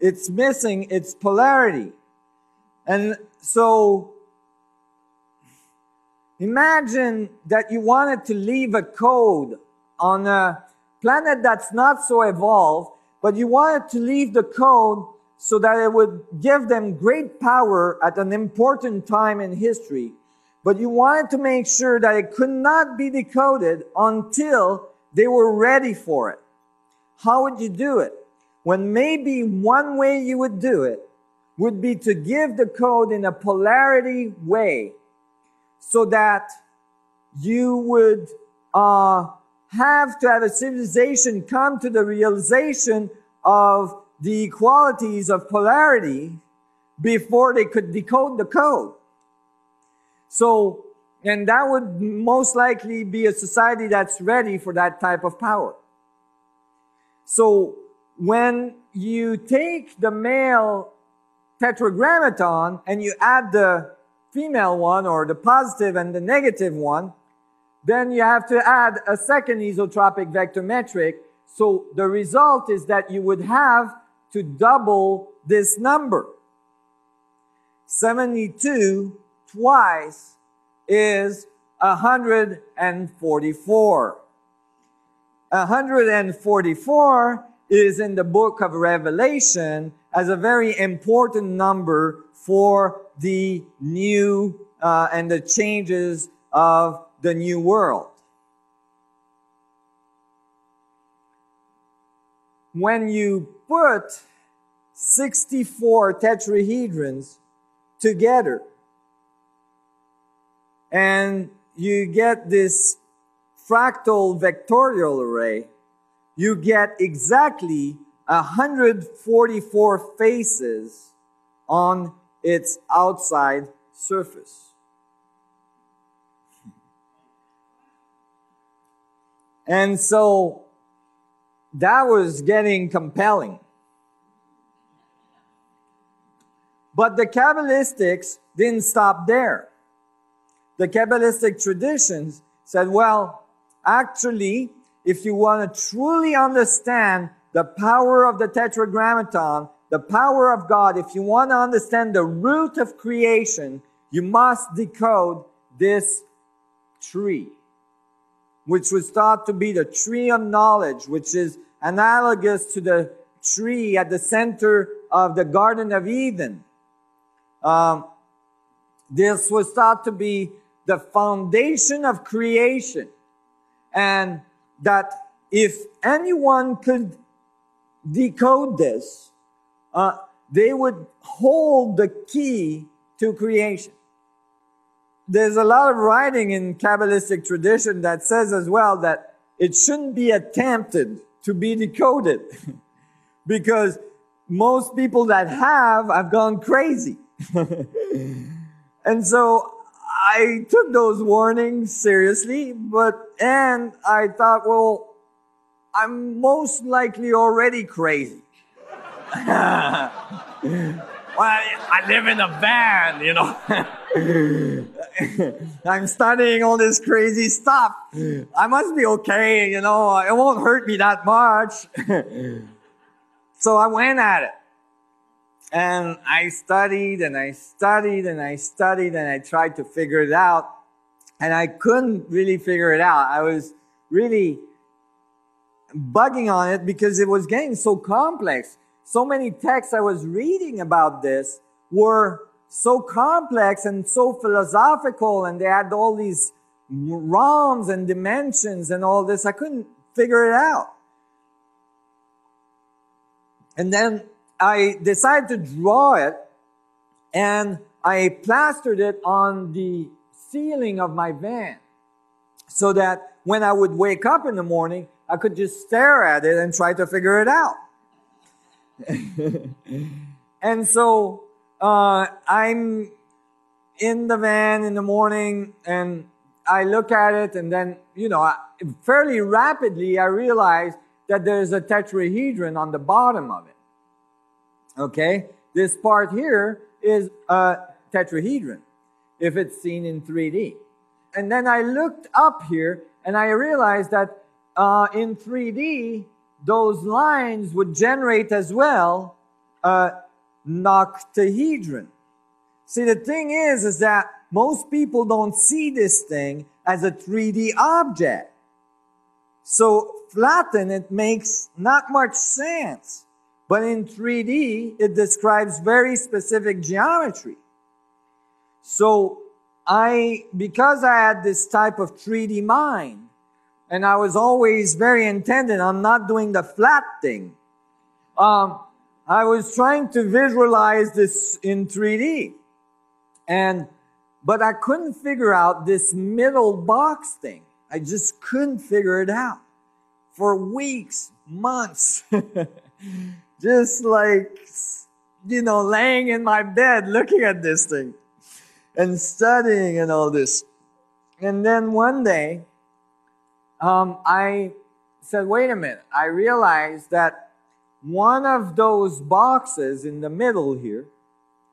it's missing its polarity. And so imagine that you wanted to leave a code on a planet that's not so evolved, but you wanted to leave the code so that it would give them great power at an important time in history. But you wanted to make sure that it could not be decoded until they were ready for it. How would you do it? When maybe one way you would do it would be to give the code in a polarity way, so that you would have to have a civilization come to the realization of the equalities of polarity before they could decode the code. So, and that would most likely be a society that's ready for that type of power. So, when you take the male tetragrammaton and you add the female one, or the positive and the negative one, then you have to add a second isotropic vector metric. So the result is that you would have to double this number. 72 twice is 144. 144 is in the book of Revelation as a very important number for the new and the changes of the new world. When you put 64 tetrahedrons together and you get this fractal vectorial array, you get exactly 144 faces on its outside surface. And so that was getting compelling. But the Kabbalistics didn't stop there. The Kabbalistic traditions said, well, actually, if you want to truly understand the power of the Tetragrammaton, the power of God, if you want to understand the root of creation, you must decode this tree, which was thought to be the tree of knowledge, which is analogous to the tree at the center of the Garden of Eden. This was thought to be the foundation of creation, and that if anyone could decode this, they would hold the key to creation. There's a lot of writing in Kabbalistic tradition that says as well that it shouldn't be attempted to be decoded because most people that have gone crazy. And so I took those warnings seriously, and I thought, well, I'm most likely already crazy. Well, I live in a van, you know. I'm studying all this crazy stuff. I must be okay, you know. It won't hurt me that much. So I went at it. And I studied and I studied and I studied and I tried to figure it out. And I couldn't really figure it out. I was really bugging on it because it was getting so complex. So many texts I was reading about this were so complex and so philosophical, and they had all these realms and dimensions and all this. I couldn't figure it out. And then I decided to draw it, and I plastered it on the ceiling of my van so that when I would wake up in the morning, I could just stare at it and try to figure it out. And so I'm in the van in the morning and I look at it, and then, you know, fairly rapidly I realize that there's a tetrahedron on the bottom of it. Okay? This part here is a tetrahedron if it's seen in 3D. And then I looked up here and I realized that in 3D, those lines would generate as well an octahedron. See, the thing is that most people don't see this thing as a 3D object. So flatten, it makes not much sense. But in 3D, it describes very specific geometry. So because I had this type of 3D mind, and I was always very intended on not doing the flat thing, I was trying to visualize this in 3D. But I couldn't figure out this middle box thing. I just couldn't figure it out. For weeks, months. Just like, laying in my bed looking at this thing. And studying and all this. And then one day, I said, wait a minute. I realized that one of those boxes in the middle here,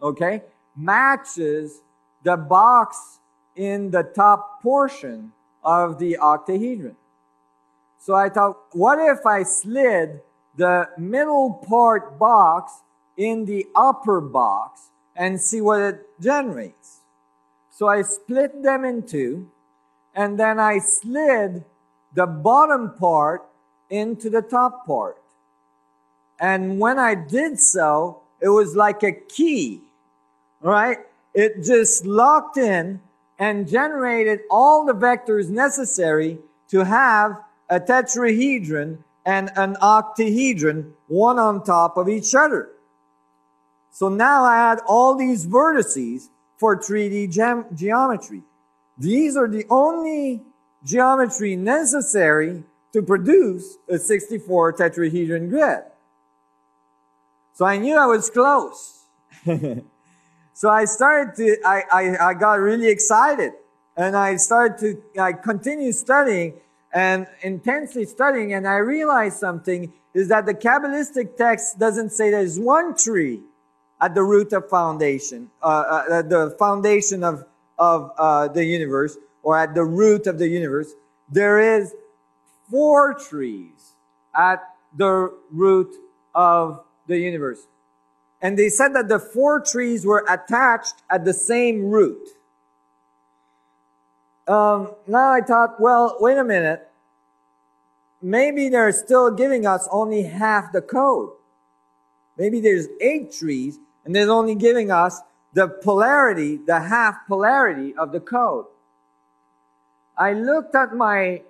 okay, matches the box in the top portion of the octahedron. So I thought, what if I slid the middle part box in the upper box and see what it generates? So I split them in two, and then I slid the bottom part into the top part. And when I did so, it was like a key, right? It just locked in and generated all the vectors necessary to have a tetrahedron and an octahedron, one on top of each other. So now I had all these vertices for 3D geometry. These are the only geometry necessary to produce a 64 tetrahedron grid. So I knew I was close. So I got really excited, and I continued studying and intensely studying, and I realized something is that the Kabbalistic text doesn't say there's one tree at the root of foundation, the foundation of the universe, or at the root of the universe. There is 4 trees at the root of the universe. And they said that the 4 trees were attached at the same root. Now I thought, well, wait a minute. Maybe they're still giving us only half the code. Maybe there's 8 trees, and they're only giving us the polarity, the half polarity of the code. I looked at my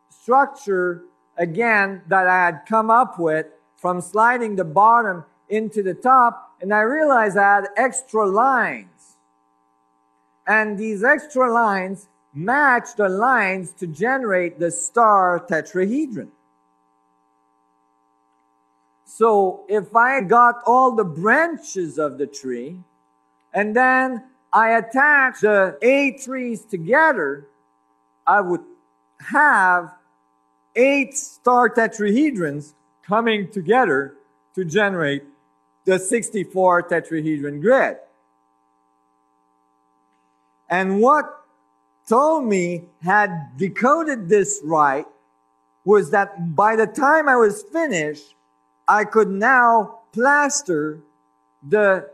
structure again that I had come up with from sliding the bottom into the top, and I realized I had extra lines. And these extra lines match the lines to generate the star tetrahedron. So if I got all the branches of the tree, and then I attach the 8 trees together, I would have 8 star tetrahedrons coming together to generate the 64 tetrahedron grid. And what told me had decoded this right was that by the time I was finished, I could now plaster the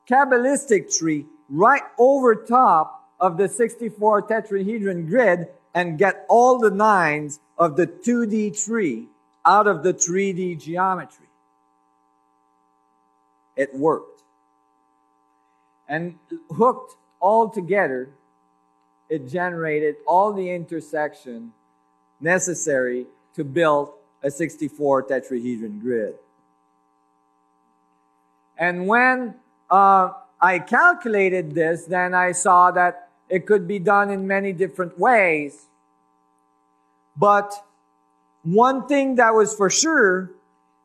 Kabbalistic tree right over top of the 64 tetrahedron grid and get all the 9s of the 2D tree out of the 3D geometry. It worked. And hooked all together, it generated all the intersection necessary to build a 64 tetrahedron grid. And when I calculated this, then I saw that it could be done in many different ways. But one thing that was for sure,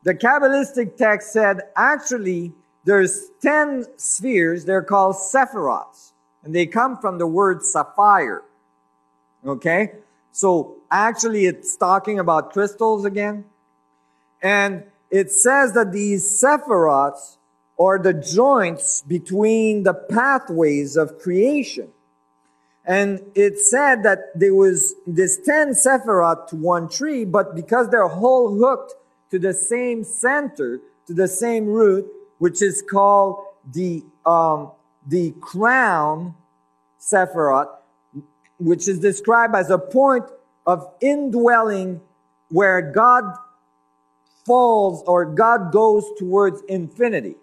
the Kabbalistic text said actually there's 10 spheres. They're called sephirots. And they come from the word sapphire. Okay? So actually it's talking about crystals again. And it says that these sephirots are the joints between the pathways of creation. And it said that there was this 10 sephirot to one tree, but because they're all hooked to the same center, to the same root, which is called the crown Sephiroth, which is described as a point of indwelling where God falls or God goes towards infinity.